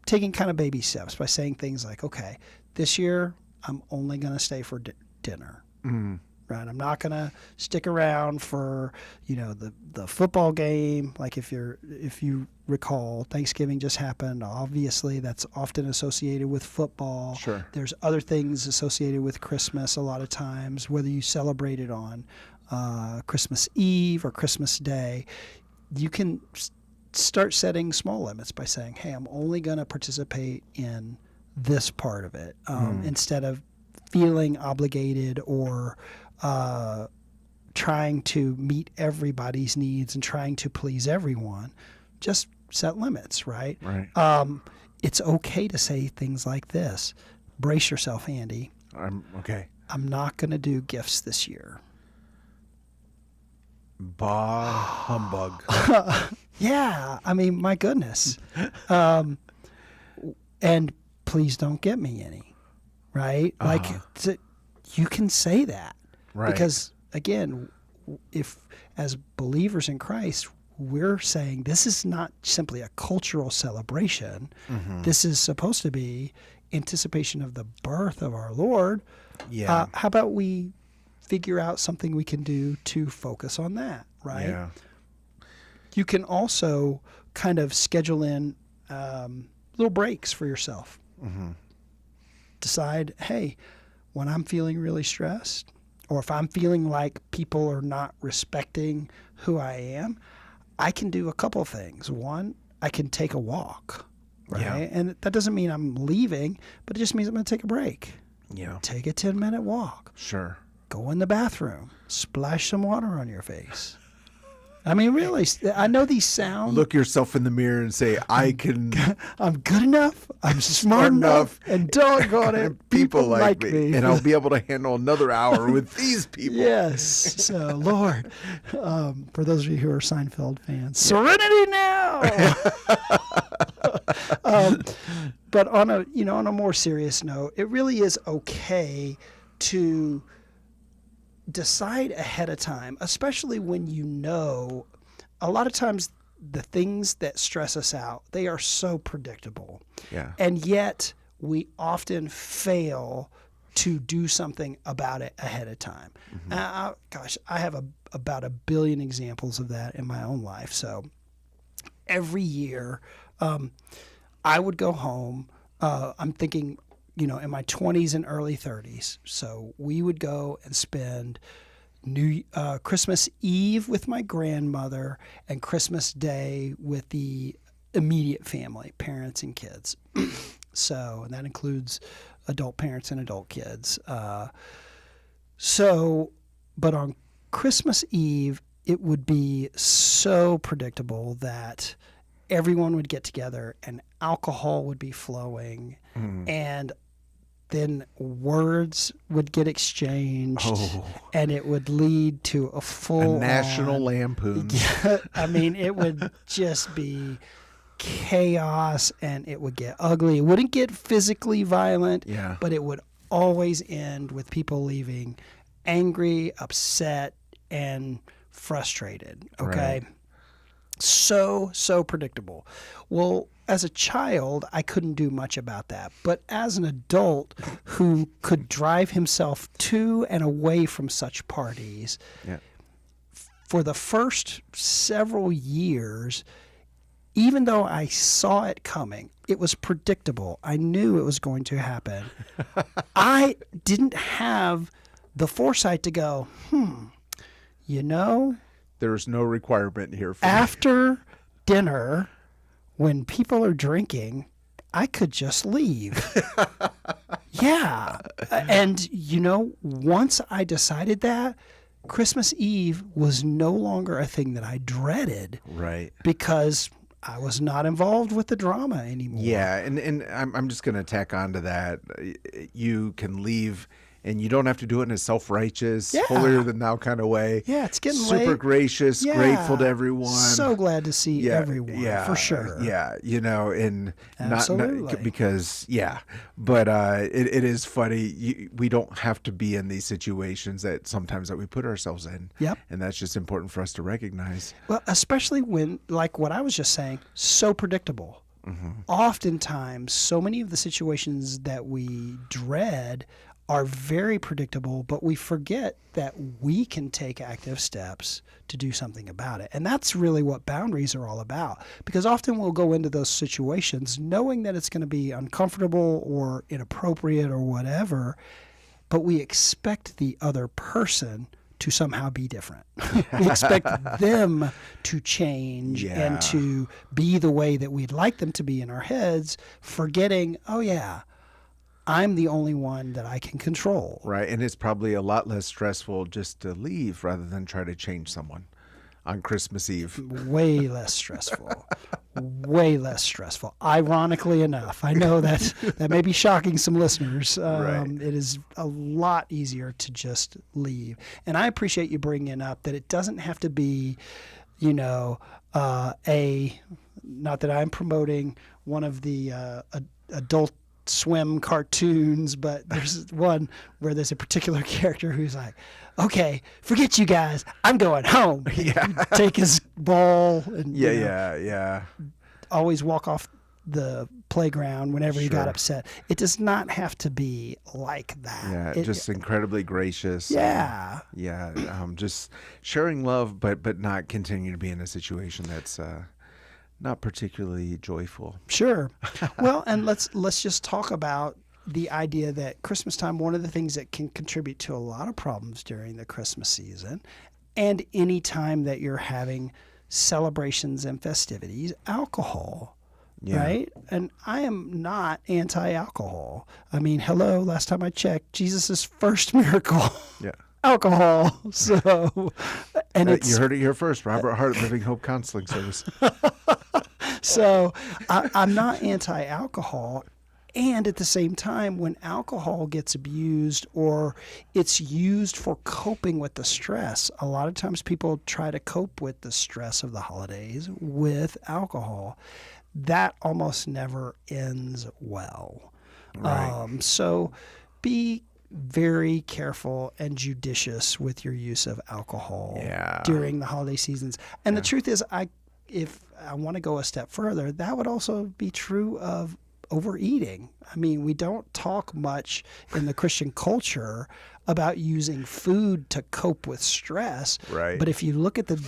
taking kind of baby steps by saying things like, okay, this year I'm only going to stay for dinner, right? I'm not going to stick around for, the football game. Like if you recall, Thanksgiving just happened. Obviously, that's often associated with football. Sure. There's other things associated with Christmas a lot of times, whether you celebrate it on Christmas Eve or Christmas Day. You can start setting small limits by saying, hey, I'm only going to participate in this part of it, instead of feeling obligated or trying to meet everybody's needs and trying to please everyone. Just set limits, right? Right. It's okay to say things like this. Brace yourself, Andy. Okay. I'm not going to do gifts this year. Bah humbug. Yeah, I mean, my goodness. And please don't get me any, right? Like, you can say that. Right. Because, again, if as believers in Christ, we're saying this is not simply a cultural celebration. This is supposed to be anticipation of the birth of our Lord. Yeah. How about we figure out something we can do to focus on that, right? Yeah. You can also kind of schedule in little breaks for yourself. Decide, hey, when I'm feeling really stressed, or if I'm feeling like people are not respecting who I am, I can do a couple things. One, I can take a walk, right? Yeah. And that doesn't mean I'm leaving, but it just means I'm going to take a break. Yeah. Take a 10-minute walk. Sure. Go in the bathroom. Splash some water on your face. I mean, really, I know these sound. Look yourself in the mirror and say, I can. I'm good enough. I'm smart enough. And doggone it, people like me. And I'll be able to handle another hour with these people. Yes. So, Lord, for those of you who are Seinfeld fans, serenity now. But on a more serious note, it really is okay to decide ahead of time, especially when a lot of times the things that stress us out, they are so predictable. Yeah. And yet we often fail to do something about it ahead of time. I have about 1 billion examples of that in my own life. So every year I would go home. I'm thinking, in my 20s and early 30s. So we would go and spend Christmas Eve with my grandmother and Christmas Day with the immediate family, parents and kids. And that includes adult parents and adult kids. But on Christmas Eve, it would be so predictable that everyone would get together and alcohol would be flowing and then words would get exchanged and it would lead to a full National Lampoon. I mean, it would just be chaos and it would get ugly. It wouldn't get physically violent, but it would always end with people leaving angry, upset, and frustrated. Okay. Right. So predictable. Well, as a child, I couldn't do much about that. But as an adult who could drive himself to and away from such parties, for the first several years, even though I saw it coming, it was predictable. I knew it was going to happen. I didn't have the foresight to go, There's no requirement here for after dinner, when people are drinking, I could just leave. Yeah. And, once I decided that, Christmas Eve was no longer a thing that I dreaded. Right. Because I was not involved with the drama anymore. Yeah, and I'm just going to tack on to that. You can leave, and you don't have to do it in a self-righteous, holier than thou kind of way. Yeah, it's getting late. Super gracious, grateful to everyone. So glad to see everyone, for sure. Yeah, and Absolutely. not because, but it is funny. We don't have to be in these situations that sometimes that we put ourselves in. Yep. And that's just important for us to recognize. Well, especially when, like what I was just saying, so predictable. Oftentimes, so many of the situations that we dread are very predictable, but we forget that we can take active steps to do something about it. And that's really what boundaries are all about. Because often we'll go into those situations knowing that it's going to be uncomfortable or inappropriate or whatever, but we expect the other person to somehow be different. We expect them to change and to be the way that we'd like them to be in our heads, forgetting, I'm the only one that I can control. Right, and it's probably a lot less stressful just to leave rather than try to change someone on Christmas Eve. Way less stressful. Way less stressful. Ironically enough, I know that may be shocking some listeners. It is a lot easier to just leave. And I appreciate you bringing up that it doesn't have to be, not that I'm promoting one of the Adult Swim cartoons, but there's one where there's a particular character who's like, okay, forget you guys, I'm going home. Take his ball and always walk off the playground whenever he got upset. It does not have to be like that. Just incredibly gracious. Just sharing love, but not continue to be in a situation that's not particularly joyful. Sure. Well, and let's just talk about the idea that Christmas time, one of the things that can contribute to a lot of problems during the Christmas season and any time that you're having celebrations and festivities, alcohol. Right? And I am not anti-alcohol. I mean, hello, last time I checked, Jesus' first miracle. Alcohol. So, and you heard it here first. Robert Hart, Living Hope Counseling Service. So I'm not anti-alcohol. And at the same time, when alcohol gets abused or it's used for coping with the stress, a lot of times people try to cope with the stress of the holidays with alcohol. That almost never ends well. Right. So be very careful and judicious with your use of alcohol during the holiday seasons. And the truth is, if I want to go a step further, that would also be true of overeating. I mean, we don't talk much in the Christian culture about using food to cope with stress. Right. But if you look at the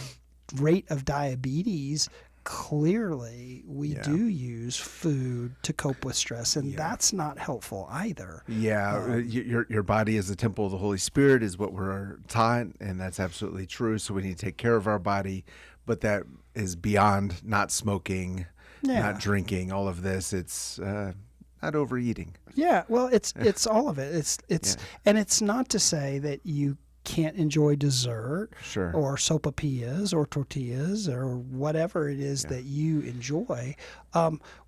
rate of diabetes, clearly we do use food to cope with stress, and that's not helpful either. Your body is the temple of the Holy Spirit is what we're taught, and that's absolutely true. So we need to take care of our body, but that is beyond not smoking, not drinking, all of this. It's not overeating. Well, it's all of it. It's and it's not to say that you can't enjoy dessert or sopapillas or tortillas or whatever it is that you enjoy.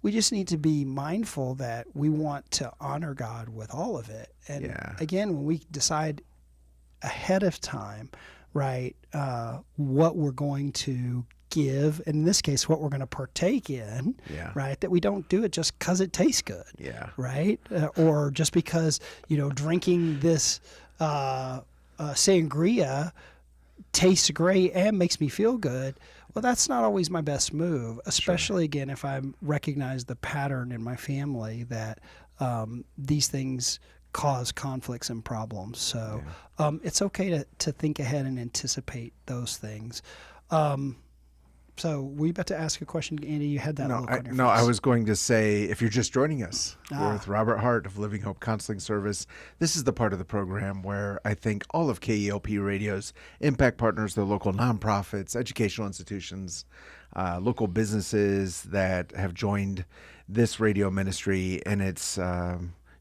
We just need to be mindful that we want to honor God with all of it. And again, when we decide ahead of time, right, what we're going to give, and in this case, what we're going to partake in, right, that we don't do it just because it tastes good, right, or just because, drinking this sangria tastes great and makes me feel good. Well, that's not always my best move, especially again if I recognize the pattern in my family that these things cause conflicts and problems. So it's okay to think ahead and anticipate those things. So were you about to ask a question, Andy? You had that look on your face. No, I was going to say, if you're just joining us, we're with Robert Hart of Living Hope Counseling Service. This is the part of the program where I think all of KELP Radio's impact partners, the local nonprofits, educational institutions, local businesses that have joined this radio ministry and its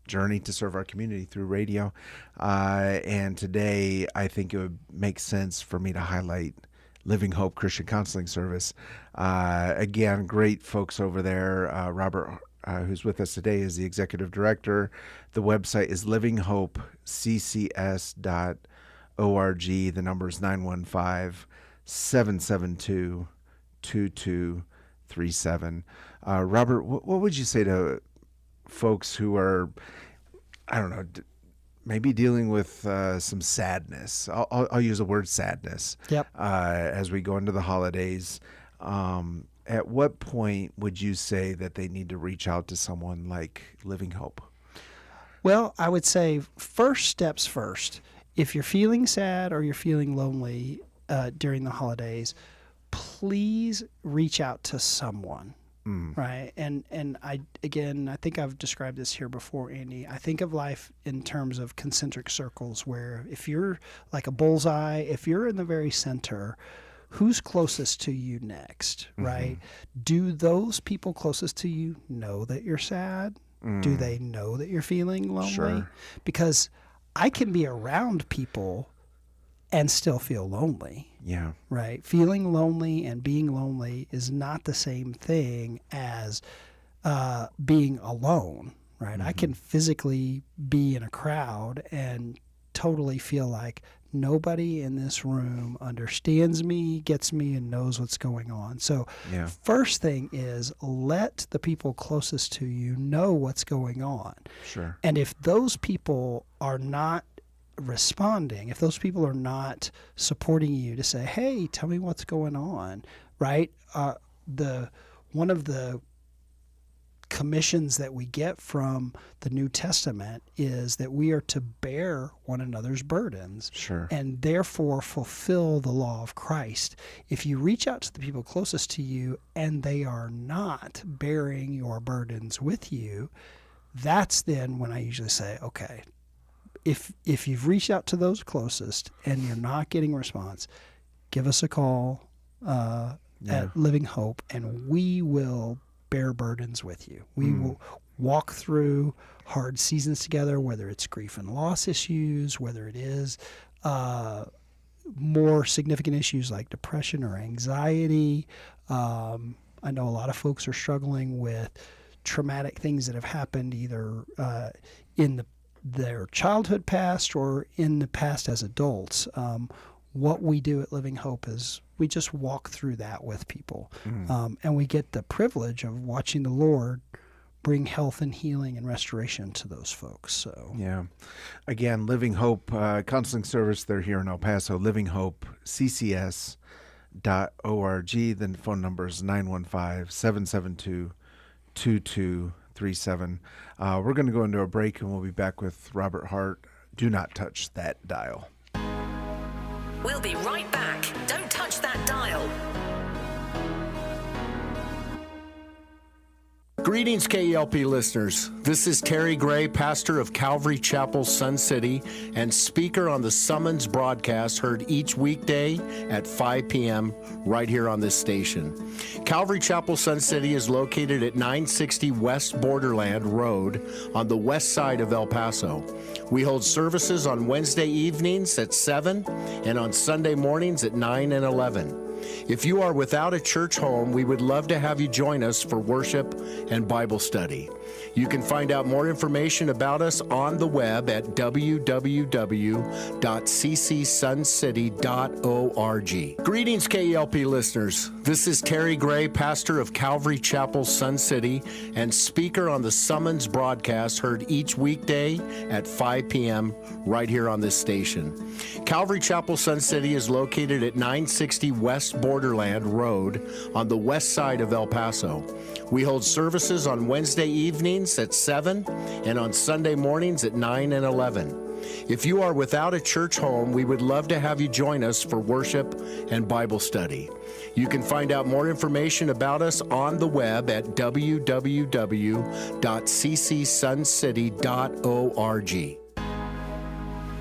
journey to serve our community through radio. And today, I think it would make sense for me to highlight Living Hope Christian Counseling Service. Again, great folks over there. Robert, who's with us today, is the executive director. The website is livinghopeCCS.org. The number is 915-772-2237. Robert, what would you say to folks who are, I don't know, maybe dealing with some sadness? I'll use the word sadness. Yep. As we go into the holidays, at what point would you say that they need to reach out to someone like Living Hope? Well, I would say first steps first. If you're feeling sad or you're feeling lonely during the holidays, please reach out to someone. Right. And I think I've described this here before, Andy. I think of life in terms of concentric circles where if you're like a bullseye, if you're in the very center, who's closest to you next, right? Do those people closest to you know that you're sad? Do they know that you're feeling lonely? Sure. Because I can be around people and still feel lonely. Yeah. Right. Feeling lonely and being lonely is not the same thing as being alone. Right. I can physically be in a crowd and totally feel like nobody in this room understands me, gets me, and knows what's going on. So first thing is let the people closest to you know what's going on. Sure. And if those people are not responding, if those people are not supporting you to say, hey, tell me what's going on, right? One of the commissions that we get from the New Testament is that we are to bear one another's burdens and therefore fulfill the law of Christ. If you reach out to the people closest to you and they are not bearing your burdens with you, that's then when I usually say, okay, if you've reached out to those closest and you're not getting a response, give us a call at Living Hope, and we will bear burdens with you. We will walk through hard seasons together, whether it's grief and loss issues, whether it is more significant issues like depression or anxiety. I know a lot of folks are struggling with traumatic things that have happened either in their childhood past or in the past as adults. What we do at Living Hope is we just walk through that with people. And we get the privilege of watching the Lord bring health and healing and restoration to those folks. So again, Living Hope Counseling Service, they're here in El Paso, livinghopeCCS.org. Then phone number is 915-772-2237. We're going to go into a break and we'll be back with Robert Hart. Do not touch that dial. We'll be right back. Don't touch that dial. Greetings, KELP listeners. This is Terry Gray, pastor of Calvary Chapel, Sun City, and speaker on the Summons broadcast heard each weekday at 5 p.m. right here on this station. Calvary Chapel, Sun City is located at 960 West Borderland Road on the west side of El Paso. We hold services on Wednesday evenings at 7 and on Sunday mornings at 9 and 11. If you are without a church home, we would love to have you join us for worship and Bible study. You can find out more information about us on the web at www.ccsuncity.org. Greetings, KELP listeners. This is Terry Gray, pastor of Calvary Chapel, Sun City, and speaker on the Summons broadcast heard each weekday at 5 p.m. right here on this station. Calvary Chapel, Sun City is located at 960 West Borderland Road on the west side of El Paso. We hold services on Wednesday evenings at 7 and on Sunday mornings at 9 and 11. If you are without a church home, we would love to have you join us for worship and Bible study. You can find out more information about us on the web at www.ccsuncity.org.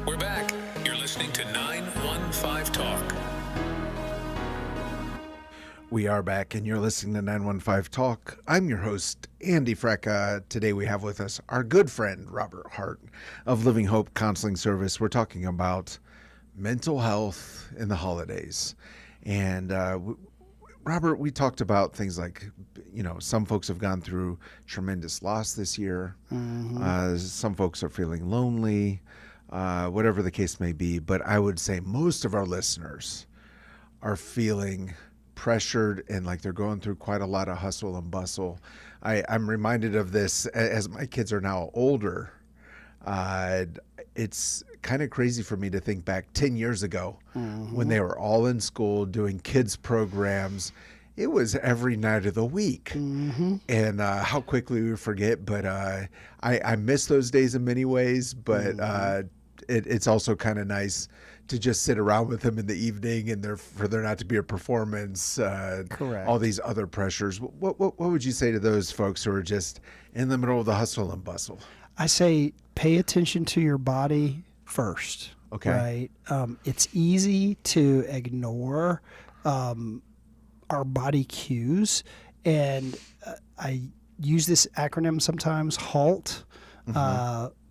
We're back. You're listening to 915 Talk. We are back, and you're listening to 915 Talk. I'm your host, Andy Frecka. Today we have with us our good friend, Robert Hart of Living Hope Counseling Service. We're talking about mental health in the holidays. And Robert, we talked about things like, some folks have gone through tremendous loss this year. Mm-hmm. Some folks are feeling lonely, whatever the case may be. But I would say most of our listeners are feeling pressured and like they're going through quite a lot of hustle and bustle. I'm reminded of this as my kids are now older. It's kind of crazy for me to think back 10 years ago when they were all in school doing kids programs. It was every night of the week. And how quickly we forget. But I miss those days in many ways. But it's also kind of nice to just sit around with them in the evening and for there not to be a performance. Correct. All these other pressures. What would you say to those folks who are just in the middle of the hustle and bustle? I say pay attention to your body first. Okay. Right? It's easy to ignore our body cues. And I use this acronym sometimes, HALT,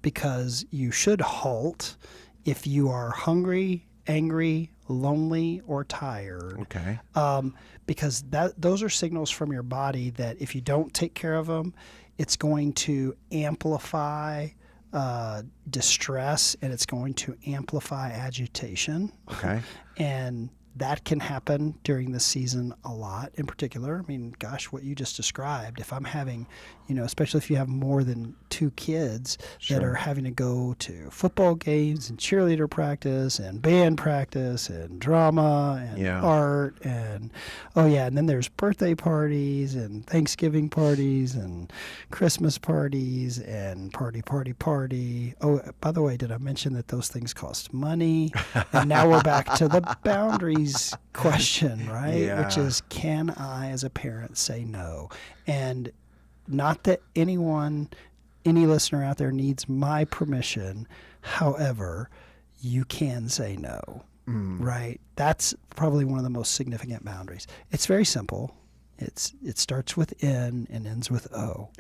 because you should halt if you are hungry, angry, lonely, or tired. Okay. Because those are signals from your body that if you don't take care of them, it's going to amplify distress, and it's going to amplify agitation. Okay. And that can happen during the season a lot in particular. I mean, gosh, what you just described, if I'm having, especially if you have more than 2 kids that are having to go to football games and cheerleader practice and band practice and drama and art and, and then there's birthday parties and Thanksgiving parties and Christmas parties and party. Oh, by the way, did I mention that those things cost money? And now we're back to the boundaries question, right? Yeah. Which is, can I as a parent say no? And not that any listener out there needs my permission. However, you can say no, right? That's probably one of the most significant boundaries. It's very simple. It starts with N and ends with O.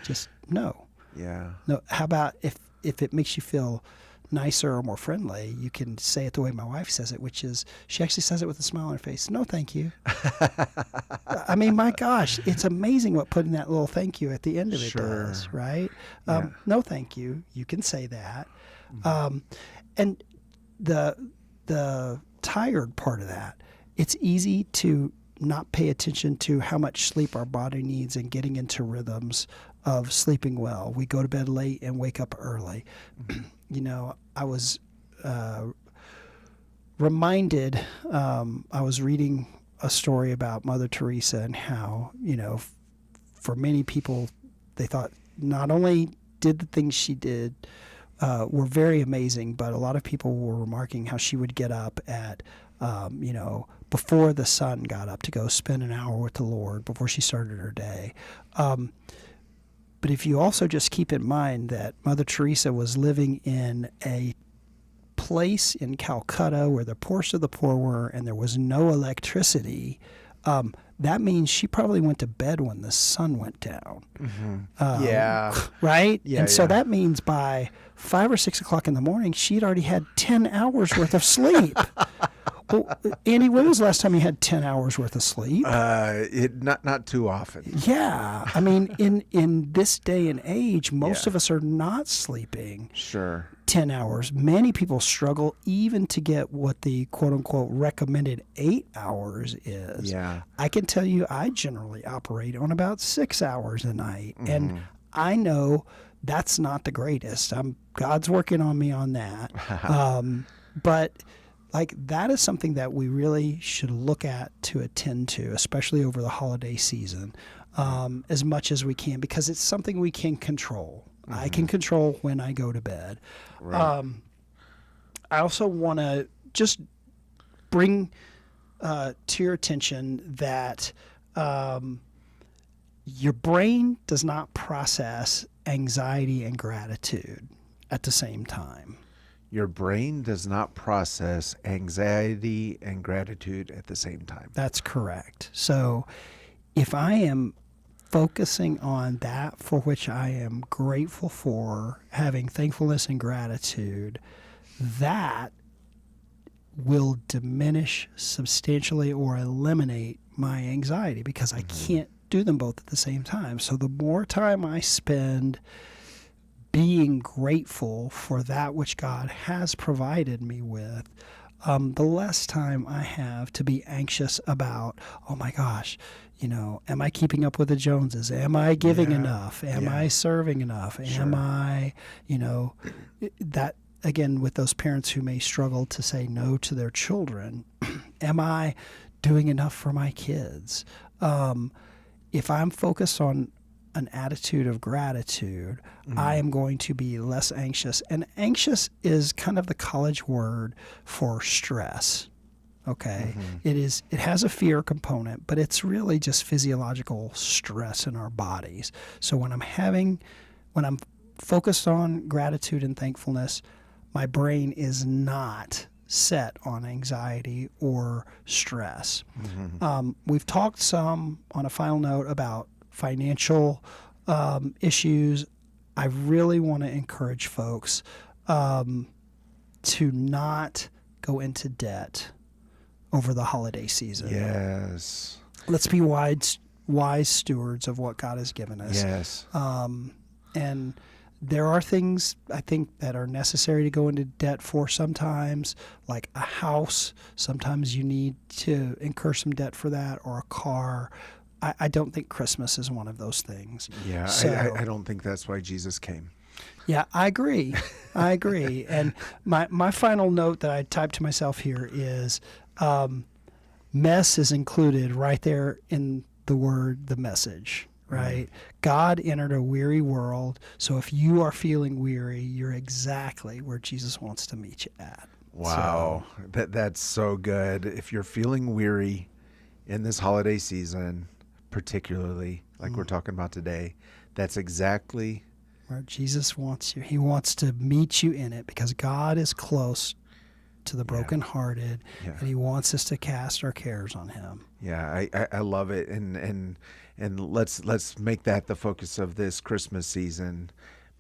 Just no. Yeah. No. How about if it makes you feel nicer or more friendly, you can say it the way my wife says it, which is, she actually says it with a smile on her face. No, thank you. I mean, my gosh, it's amazing what putting that little thank you at the end of it does, right? No, thank you. You can say that. And the tired part of that, it's easy to not pay attention to how much sleep our body needs and getting into rhythms of sleeping well. We go to bed late and wake up early. I was reminded, I was reading a story about Mother Teresa and how, for many people, they thought not only did the things she did were very amazing, but a lot of people were remarking how she would get up at, before the sun got up to go spend an hour with the Lord before she started her day. But if you also just keep in mind that Mother Teresa was living in a place in Calcutta where the poorest of the poor were and there was no electricity, that means she probably went to bed when the sun went down. Right? Yeah, and so that means by 5 or 6 o'clock in the morning, she'd already had 10 hours worth of sleep. Well, Andy, when was the last time you had 10 hours worth of sleep? Not too often. Yeah. I mean, in this day and age, most of us are not sleeping 10 hours. Many people struggle even to get what the quote-unquote recommended 8 hours is. Yeah. I can tell you I generally operate on about 6 hours a night. And I know that's not the greatest. God's working on me on that. But like that is something that we really should look at to attend to, especially over the holiday season, as much as we can, because it's something we can control. I can control when I go to bed. Right. I also want to just bring to your attention that your brain does not process anxiety and gratitude at the same time. Your brain does not process anxiety and gratitude at the same time. That's correct. So if I am focusing on that for which I am grateful for, having thankfulness and gratitude, that will diminish substantially or eliminate my anxiety, because I can't do them both at the same time. So the more time I spend being grateful for that which God has provided me with, the less time I have to be anxious about, oh my gosh, am I keeping up with the Joneses? Am I giving enough? Am I serving enough? Am I, that, again, with those parents who may struggle to say no to their children, am I doing enough for my kids? If I'm focused on an attitude of gratitude, I am going to be less anxious. And anxious is kind of the college word for stress. Okay. It has a fear component, but it's really just physiological stress in our bodies. So when I'm focused on gratitude and thankfulness, my brain is not set on anxiety or stress. We've talked some, on a final note, about financial issues. I really want to encourage folks to not go into debt over the holiday season. Yes. Let's be wise stewards of what God has given us. Yes. And there are things, I think, that are necessary to go into debt for sometimes, like a house. Sometimes you need to incur some debt for that, or a car. I don't think Christmas is one of those things. Yeah, So, I don't think that's why Jesus came. yeah, I agree. And my final note that I typed to myself here is mess is included right there in the word, the message, right? God entered a weary world. So if you are feeling weary, you're exactly where Jesus wants to meet you at. Wow. That's so good. If you're feeling weary in this holiday season, particularly like we're talking about today, that's exactly where Jesus wants you. He wants to meet you in it, because God is close to the brokenhearted, and He wants us to cast our cares on Him. Yeah, I love it, and let's make that the focus of this Christmas season.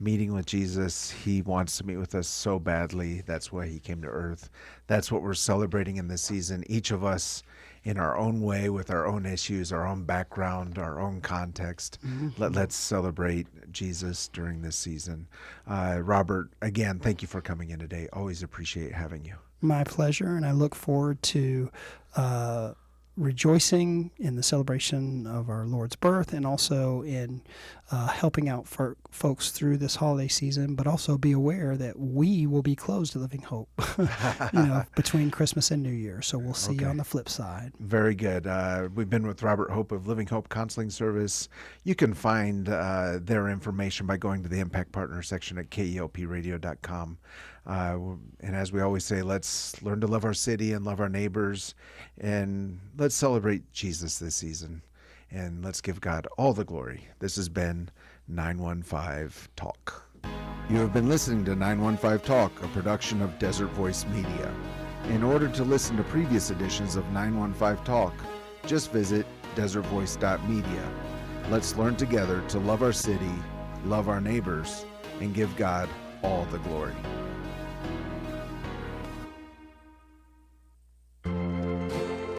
Meeting with Jesus. He wants to meet with us so badly. That's why He came to earth. That's what we're celebrating in this season. Each of us, in our own way, with our own issues, our own background, our own context. Let's celebrate Jesus during this season. Robert, again, thank you for coming in today. Always appreciate having you. My pleasure, and I look forward to rejoicing in the celebration of our Lord's birth, and also in helping out for folks through this holiday season, but also be aware that we will be closed to Living Hope between Christmas and New Year. So we'll see you on the flip side. Very good. We've been with Robert Hope of Living Hope Counseling Service. You can find their information by going to the Impact Partner section at kelpradio.com. And as we always say, let's learn to love our city and love our neighbors, and let's celebrate Jesus this season, and let's give God all the glory. This has been 915 Talk. You have been listening to 915 Talk, a production of Desert Voice Media. In order to listen to previous editions of 915 Talk, just visit desertvoice.media. Let's learn together to love our city, love our neighbors, and give God all the glory.